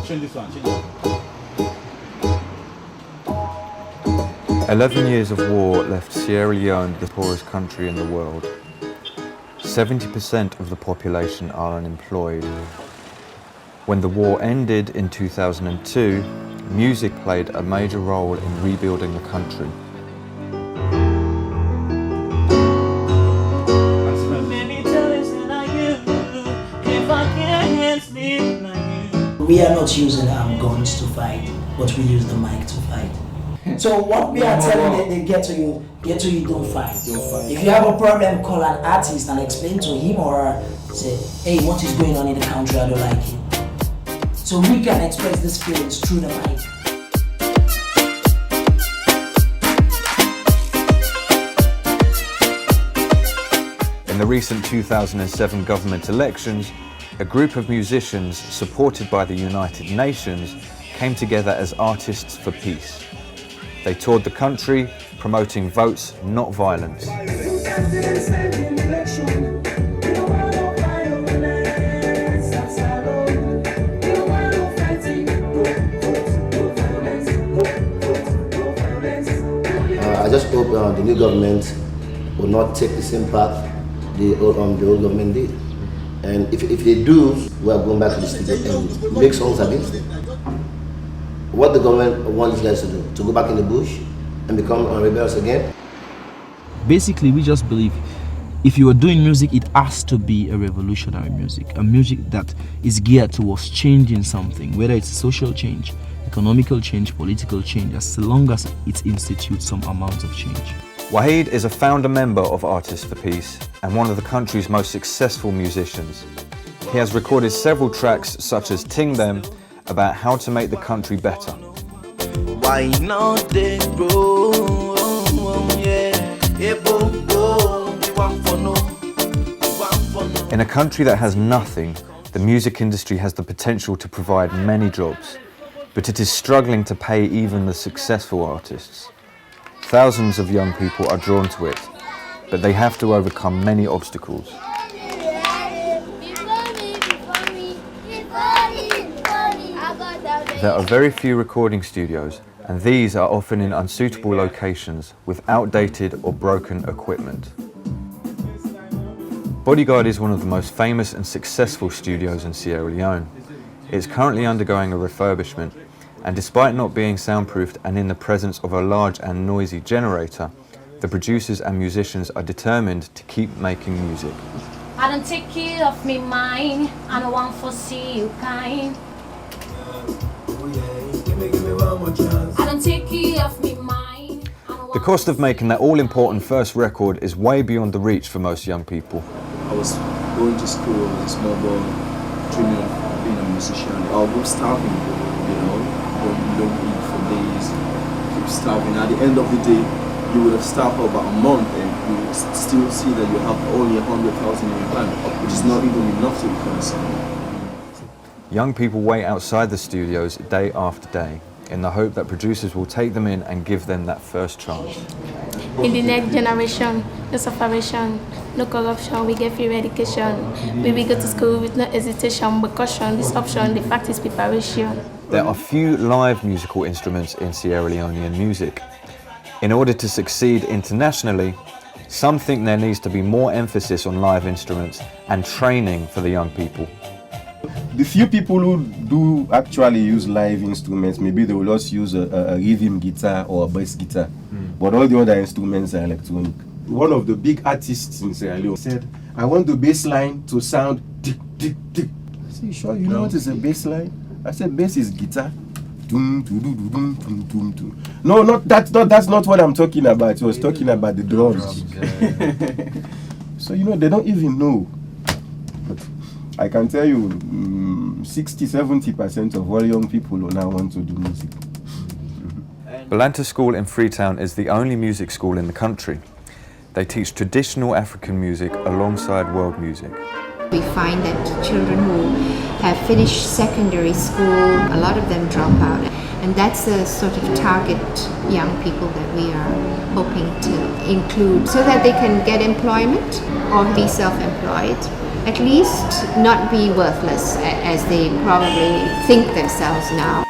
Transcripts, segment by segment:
Change this one, change it. 11 years of war left Sierra Leone the poorest country in the world. 70% of the population are unemployed. When the war ended in 2002, music played a major role in rebuilding the country. We are not using guns to fight, but we use the mic to fight. So what we are telling them, they get to you, don't fight. If you have a problem, call an artist and explain to him or her, say, hey, what is going on in the country, I don't like it. So we can express these feelings through the mic. In the recent 2007 government elections, a group of musicians supported by the United Nations came together as Artists for Peace. They toured the country, promoting votes, not violence. I just hope the new government will not take the same path the old government did. And if they do, we are going back to the studio and make songs against it. What the government wants these guys to do? To go back in the bush and become rebels again? Basically, we just believe if you are doing music, it has to be a revolutionary music, a music that is geared towards changing something, whether it's social change, economical change, political change, as long as it institutes some amount of change. Wahid is a founder member of Artists for Peace and one of the country's most successful musicians. He has recorded several tracks such as Ting Them about how to make the country better. Why not they grow? In a country that has nothing, the music industry has the potential to provide many jobs, but it is struggling to pay even the successful artists. Thousands of young people are drawn to it, but they have to overcome many obstacles. There are very few recording studios, and these are often in unsuitable locations with outdated or broken equipment. Bodyguard is one of the most famous and successful studios in Sierra Leone. It's currently undergoing a refurbishment, and despite not being soundproofed and in the presence of a large and noisy generator, the producers and musicians are determined to keep making music. I don't take care of me mind, I don't want to see you kind. I don't take care of me mind. The cost of making that all-important first record is way beyond the reach for most young people. I was going to school as a small boy, dreaming of being a musician. I was starving, you know. You don't eat for days, keep starving. At the end of the day, you would have starved for about a month and you would still see that you have only 100,000 in your bank, which is not even enough to become a singer. Young people wait outside the studios day after day in the hope that producers will take them in and give them that first chance. In the next generation, no separation, no corruption, we get free education. We go to school with no hesitation, but caution, this option, the fact is preparation. There are few live musical instruments in Sierra Leonean music. In order to succeed internationally, some think there needs to be more emphasis on live instruments and training for the young people. The few people who do actually use live instruments, maybe they will also use a rhythm guitar or a bass guitar, but all the other instruments are electronic. One of the big artists in Sierra Leone said, I want the bass line to sound tick, tick, tick. I said, you sure you know what is a bass line? I said, bass is guitar. No, that's not what I'm talking about. I was talking about the drums. So, you know, they don't even know. But I can tell you, 60-70% of all young people now want to do music. Balanta School in Freetown is the only music school in the country. They teach traditional African music alongside world music. We find that children who have finished secondary school, a lot of them drop out. And that's the sort of target young people that we are hoping to include so that they can get employment or be self-employed at least not be worthless as they probably think themselves now.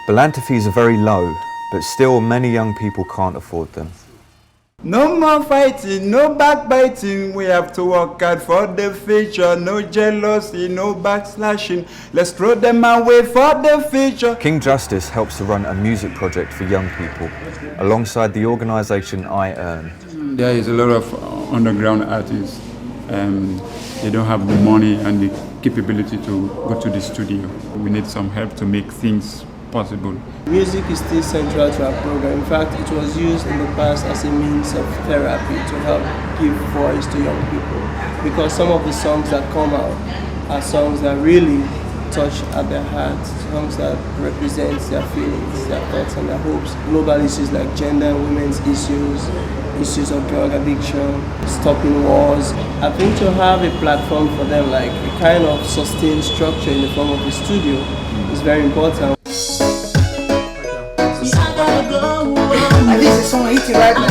Balanta fees are very low, but still many young people can't afford them. No more fighting, no backbiting, we have to work hard for the future. No jealousy, no backslashing, let's throw them away for the future. King Justice helps to run a music project for young people, alongside the organisation I Earn. There is a lot of underground artists. They don't have the money and the capability to go to the studio. We need some help to make things possible. Music is still central to our program. In fact, it was used in the past as a means of therapy to help give voice to young people, because some of the songs that come out are songs that really touch at their hearts, songs that represent their feelings, their thoughts and their hopes. Global issues like gender and women's issues, issues of drug addiction, stopping wars. I think to have a platform for them, like a kind of sustained structure in the form of a studio, is very important. This is someone hitting right now.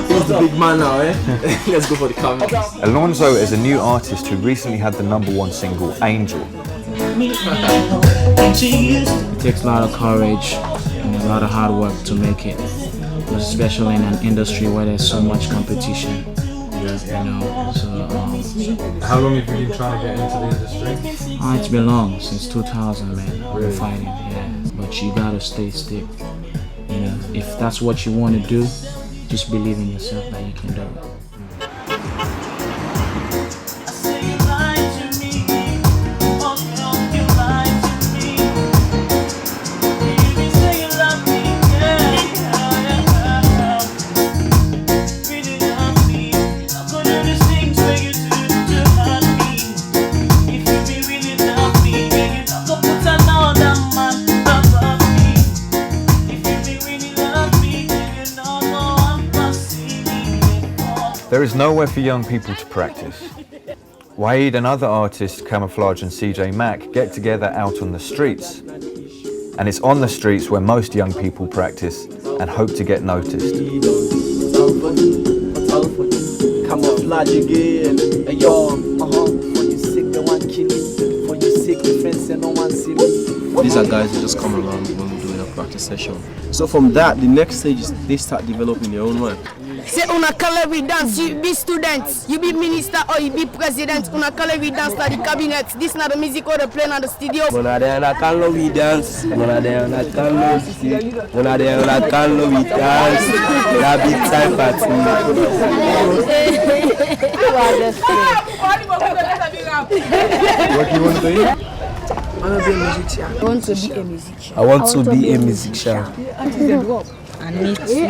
He's the big man now, eh? Let's go for the camera. Alonso is a new artist who recently had the #1 single, Angel. It takes a lot of courage and a lot of hard work to make it, especially in an industry where there's so much competition. You know, so How long have you been trying to get into the industry? It's been long, since 2000, man. I've been fighting, yeah. But you gotta stay stick. You know, if that's what you want to do, just believe in yourself that you can do it. There is nowhere for young people to practice. Wade and other artists, Camouflage and CJ Mack, get together out on the streets. And it's on the streets where most young people practice and hope to get noticed. Camouflage again. Hey yo, when you sick, the one kill you. When you sick, the friends say no one see me. These are guys who just come around when we're doing a practice session. So from that, the next stage is they start developing their own work. Say una color we dance, you be students, you be minister or you be president, una color we dance to the cabinet. This not the music or the play on the studio. Una there una color we dance, una there una color una there una color we dance. That big time party. What do you want to do? I want to be a musician. I want to be a musician. I want to be a musician. And me too.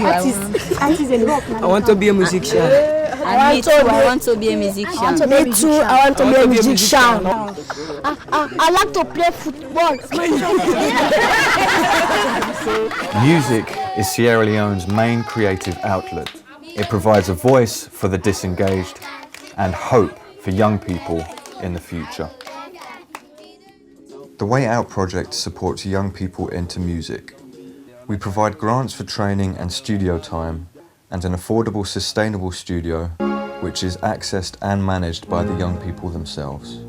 I want to be a musician. And me too, I want to be a musician. Me too, I want to be a musician. I like to play football. Music is Sierra Leone's main creative outlet. It provides a voice for the disengaged and hope for young people in the future. The WAYout project supports young people into music. We provide grants for training and studio time and an affordable, sustainable studio which is accessed and managed by the young people themselves.